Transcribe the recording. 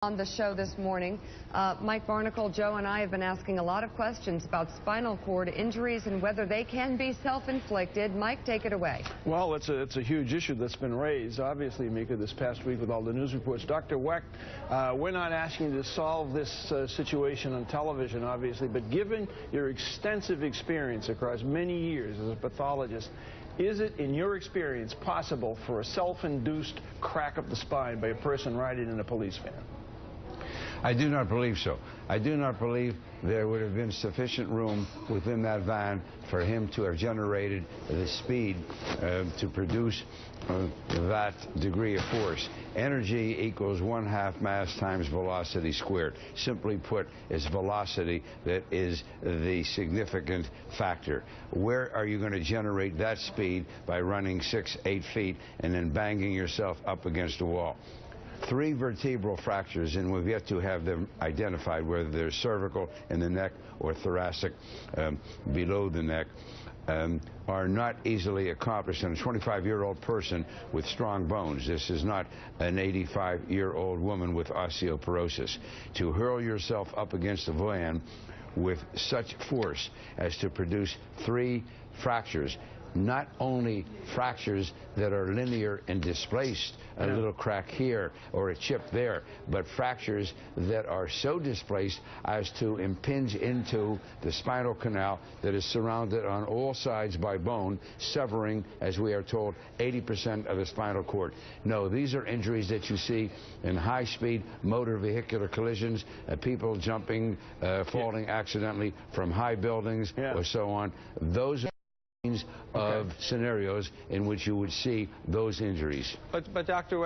On the show this morning, Mike Barnicle, Joe, and I have been asking a lot of questions about spinal cord injuries and whether they can be self-inflicted. Mike, take it away. Well, it's a huge issue that's been raised, obviously, Mika, this past week with all the news reports. Dr. Wecht, we're not asking you to solve this situation on television, obviously, but given your extensive experience across many years as a pathologist, is it, in your experience, possible for a self-induced crack of the spine by a person riding in a police van? I do not believe so. I do not believe there would have been sufficient room within that van for him to have generated the speed to produce that degree of force. Energy equals 1/2 mass times velocity squared. Simply put, it's velocity that is the significant factor. Where are you going to generate that speed by running 6, 8 feet and then banging yourself up against a wall? 3 vertebral fractures, and we've yet to have them identified, whether they're cervical in the neck or thoracic below the neck, are not easily accomplished in a 25-year-old person with strong bones. This is not an 85-year-old woman with osteoporosis. To hurl yourself up against a van with such force as to produce 3 fractures, not only fractures that are linear and displaced, a little crack here or a chip there, but fractures that are so displaced as to impinge into the spinal canal that is surrounded on all sides by bone, severing, as we are told, 80% of the spinal cord. No, these are injuries that you see in high-speed motor vehicular collisions, people jumping, falling accidentally from high buildings or so on. Those are of scenarios in which you would see those injuries. But Dr.